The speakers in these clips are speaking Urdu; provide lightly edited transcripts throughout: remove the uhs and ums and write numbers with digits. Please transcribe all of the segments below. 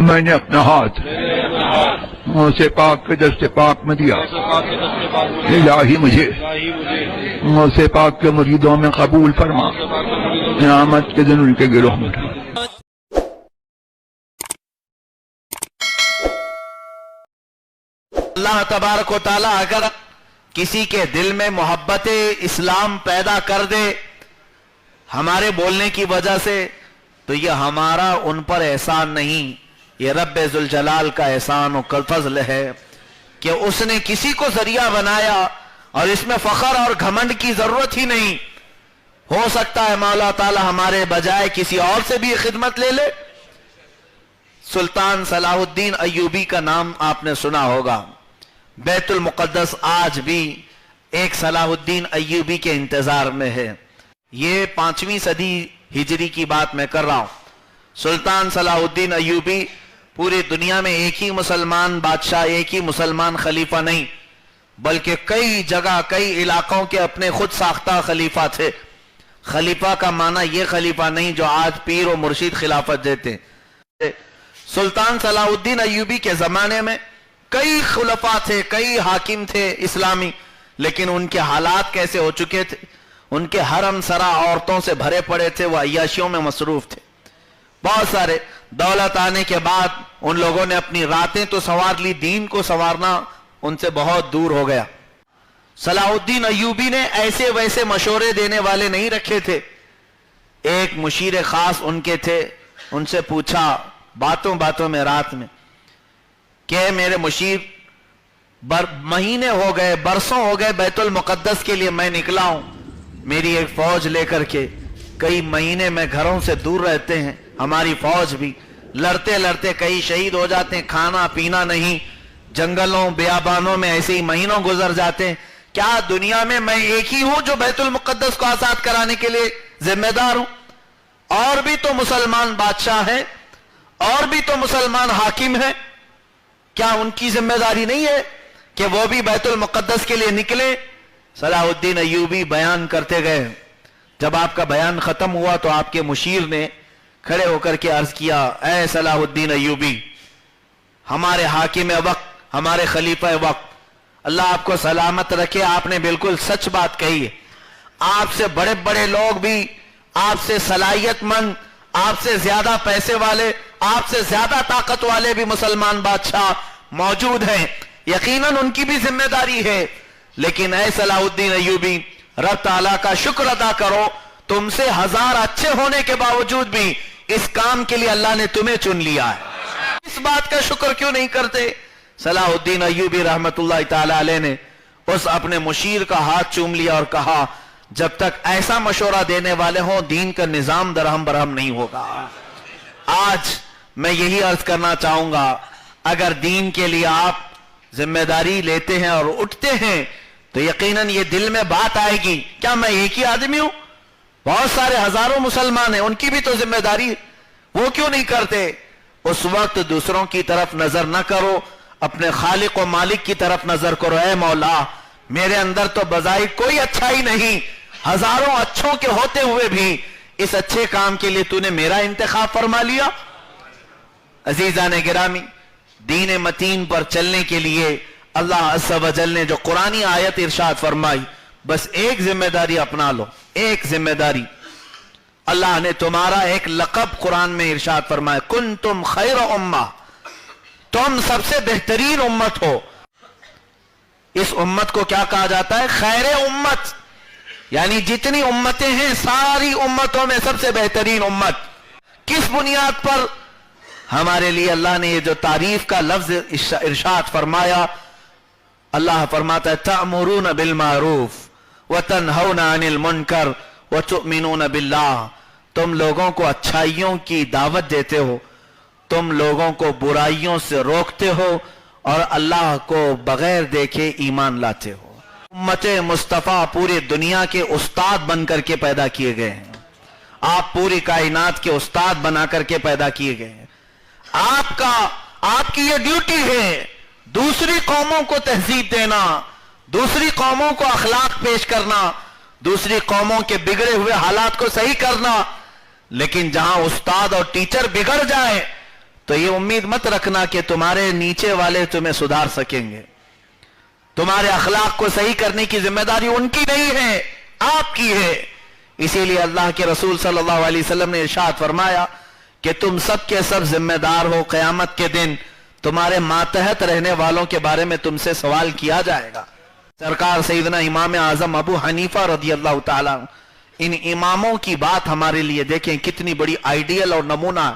میں نے اپنا ہاتھ سے پاک کے دست پاک میں دیا، الہی مجھے سے پاک کے مریدوں میں قبول فرما، قیامت کے دن ان کے گروہ میں اللہ تبارک و تعالیٰ اگر کسی کے دل میں محبت اسلام پیدا کر دے ہمارے بولنے کی وجہ سے، تو یہ ہمارا ان پر احسان نہیں، یہ رب ذوالجلال کا احسان و فضل ہے کہ اس نے کسی کو ذریعہ بنایا، اور اس میں فخر اور گھمنڈ کی ضرورت ہی نہیں۔ ہو سکتا ہے مولا تعالیٰ ہمارے بجائے کسی اور سے بھی خدمت لے لے۔ سلطان صلاح الدین ایوبی کا نام آپ نے سنا ہوگا۔ بیت المقدس آج بھی ایک صلاح الدین ایوبی کے انتظار میں ہے۔ یہ 5ویں صدی ہجری کی بات میں کر رہا ہوں۔ سلطان صلاح الدین ایوبی پوری دنیا میں ایک ہی مسلمان بادشاہ، ایک ہی مسلمان خلیفہ نہیں، بلکہ کئی جگہ کئی علاقوں کے اپنے خود ساختہ خلیفہ تھے۔ خلیفہ کا معنی یہ خلیفہ نہیں جو آج پیر و مرشد خلافت دیتے۔ سلطان صلاح الدین ایوبی کے زمانے میں کئی خلفاء تھے، کئی حاکم تھے اسلامی، لیکن ان کے حالات کیسے ہو چکے تھے؟ ان کے حرم سرا عورتوں سے بھرے پڑے تھے، وہ عیاشیوں میں مصروف تھے۔ بہت سارے دولت آنے کے بعد ان لوگوں نے اپنی راتیں تو سنوار لی، دین کو سنوارنا ان سے بہت دور ہو گیا۔ صلاح الدین ایوبی نے ایسے ویسے مشورے دینے والے نہیں رکھے تھے۔ ایک مشیر خاص ان کے تھے، ان سے پوچھا باتوں باتوں میں رات میں کہ میرے مشیر، مہینے ہو گئے، برسوں ہو گئے، بیت المقدس کے لیے میں نکلا ہوں میری ایک فوج لے کر کے، کئی مہینے میں گھروں سے دور رہتے ہیں، ہماری فوج بھی لڑتے لڑتے کئی شہید ہو جاتے ہیں، کھانا پینا نہیں، جنگلوں بیابانوں میں ایسے ہی مہینوں گزر جاتے ہیں۔ کیا دنیا میں میں ایک ہی ہوں جو بیت المقدس کو آزاد کرانے کے لیے ذمہ دار ہوں؟ اور بھی تو مسلمان بادشاہ ہیں، اور بھی تو مسلمان حاکم ہیں، کیا ان کی ذمہ داری نہیں ہے کہ وہ بھی بیت المقدس کے لیے نکلے؟ صلاح الدین ایوبی بیان کرتے گئے۔ جب آپ کا بیان ختم ہوا تو آپ کے مشیر نے کھڑے ہو کر کے عرض کیا، اے صلاح الدین ایوبی، ہمارے حاکم وقت، ہمارے خلیفہ وقت، اللہ آپ کو سلامت رکھے، آپ نے بالکل سچ بات کہی ہے۔ آپ سے بڑے بڑے لوگ بھی، آپ سے صلاحیت مند، آپ سے زیادہ پیسے والے، آپ سے زیادہ طاقت والے بھی مسلمان بادشاہ موجود ہیں، یقیناً ان کی بھی ذمہ داری ہے، لیکن اے صلاح الدین ایوبی، رب تعالیٰ کا شکر ادا کرو، تم سے 1000 اچھے ہونے کے باوجود بھی اس کام کے لیے اللہ نے تمہیں چن لیا ہے۔ اس بات کا شکر کیوں نہیں کرتے؟ صلاح الدین ایوبی رحمت اللہ تعالی علیہ نے اس اپنے مشیر کا ہاتھ چوم لیا اور کہا، جب تک ایسا مشورہ دینے والے ہوں دین کا نظام درہم برہم نہیں ہوگا۔ آج میں یہی عرض کرنا چاہوں گا، اگر دین کے لیے آپ ذمہ داری لیتے ہیں اور اٹھتے ہیں تو یقیناً یہ دل میں بات آئے گی، کیا میں ایک ہی آدمی ہوں؟ بہت سارے ہزاروں مسلمان ہیں، ان کی بھی تو ذمہ داری، وہ کیوں نہیں کرتے؟ اس وقت دوسروں کی طرف نظر نہ کرو، اپنے خالق و مالک کی طرف نظر کرو۔ اے مولا، میرے اندر تو بظاہر کوئی اچھائی نہیں، ہزاروں اچھوں کے ہوتے ہوئے بھی اس اچھے کام کے لیے تو نے میرا انتخاب فرما لیا۔ عزیزان گرامی، دین متین پر چلنے کے لیے اللہ عز و جل نے جو قرآنی آیت ارشاد فرمائی، بس ایک ذمہ داری اپنا لو، ایک ذمہ داری۔ اللہ نے تمہارا ایک لقب قرآن میں ارشاد فرمایا، کنتم خیر امہ، تم سب سے بہترین امت ہو۔ اس امت کو کیا کہا جاتا ہے؟ خیر امت، یعنی جتنی امتیں ہیں ساری امتوں میں سب سے بہترین امت۔ کس بنیاد پر؟ ہمارے لیے اللہ نے یہ جو تعریف کا لفظ ارشاد فرمایا، اللہ فرماتا ہے تأمرون بالمعروف وتنہون عن المنکر وتؤمنون باللہ، تم لوگوں کو اچھائیوں کی دعوت دیتے ہو، تم لوگوں کو برائیوں سے روکتے ہو، اور اللہ کو بغیر دیکھے ایمان لاتے ہو۔ امت مصطفیٰ پوری دنیا کے استاد بن کر کے پیدا کیے گئے ہیں، آپ پوری کائنات کے استاد بنا کر کے پیدا کیے گئے ہیں۔ آپ کی یہ ڈیوٹی ہے دوسری قوموں کو تہذیب دینا، دوسری قوموں کو اخلاق پیش کرنا، دوسری قوموں کے بگڑے ہوئے حالات کو صحیح کرنا، لیکن جہاں استاد اور ٹیچر بگڑ جائے تو یہ امید مت رکھنا کہ تمہارے نیچے والے تمہیں سدھار سکیں گے. تمہارے اخلاق کو صحیح کرنے کی ذمہ داری ان کی نہیں ہے، آپ کی ہے. اسی لیے اللہ کے رسول صلی اللہ علیہ وسلم نے ارشاد فرمایا کہ تم سب کے سب ذمہ دار ہو. قیامت کے دن تمہارے ماتحت رہنے والوں کے بارے میں تم سے سوال کیا جائے گا. سرکار سیدنا امام اعظم ابو حنیفہ رضی اللہ تعالیٰ، ان اماموں کی بات ہمارے لیے دیکھیں کتنی بڑی آئیڈیل اور نمونہ.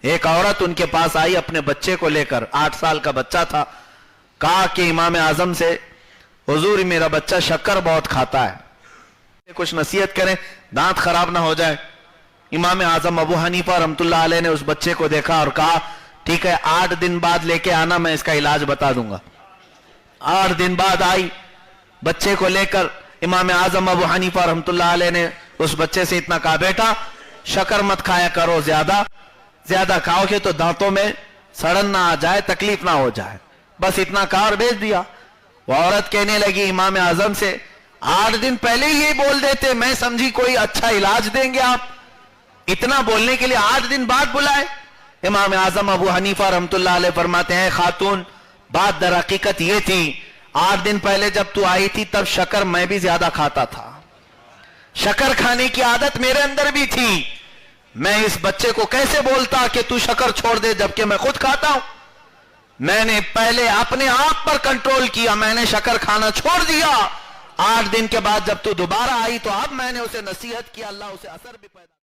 ایک عورت ان کے پاس آئی اپنے بچے کو لے کر، 8 سال کا بچہ تھا. کہا کہ امام اعظم سے، حضور میرا بچہ شکر بہت کھاتا ہے، کچھ نصیحت کریں دانت خراب نہ ہو جائے. امام اعظم ابو حنیفہ رحمۃ اللہ علیہ نے اس بچے کو دیکھا اور کہا ٹھیک ہے 8 دن بعد لے کے آنا، میں اس کا علاج بتا دوں گا. 8 دن بعد آئی بچے کو لے کر. امام اعظم ابو حنیفہ رحمۃ اللہ علیہ نے اس بچے سے اتنا کہا بیٹا شکر مت کھایا کرو، زیادہ کھاؤ گے تو دانتوں میں سڑن نہ آ جائے، تکلیف نہ ہو جائے. بس اتنا کہا اور بھیج دیا. وہ عورت کہنے لگی امام اعظم سے 8 دن پہلے ہی یہ بول دیتے، میں سمجھی کوئی اچھا علاج دیں گے آپ، اتنا بولنے کے لیے 8 دن بعد بلائے. امام اعظم ابو حنیفہ رحمۃ اللہ علیہ فرماتے ہیں خاتون بات در حقیقت یہ تھی 8 دن پہلے جب تو آئی تھی تب شکر میں بھی زیادہ کھاتا تھا، شکر کھانے کی عادت میرے اندر بھی تھی. میں اس بچے کو کیسے بولتا کہ تو شکر چھوڑ دے جبکہ میں خود کھاتا ہوں. میں نے پہلے اپنے آپ پر کنٹرول کیا، میں نے شکر کھانا چھوڑ دیا. 8 دن کے بعد جب تو دوبارہ آئی تو اب میں نے اسے نصیحت کیا، اللہ اسے اثر بھی پیدا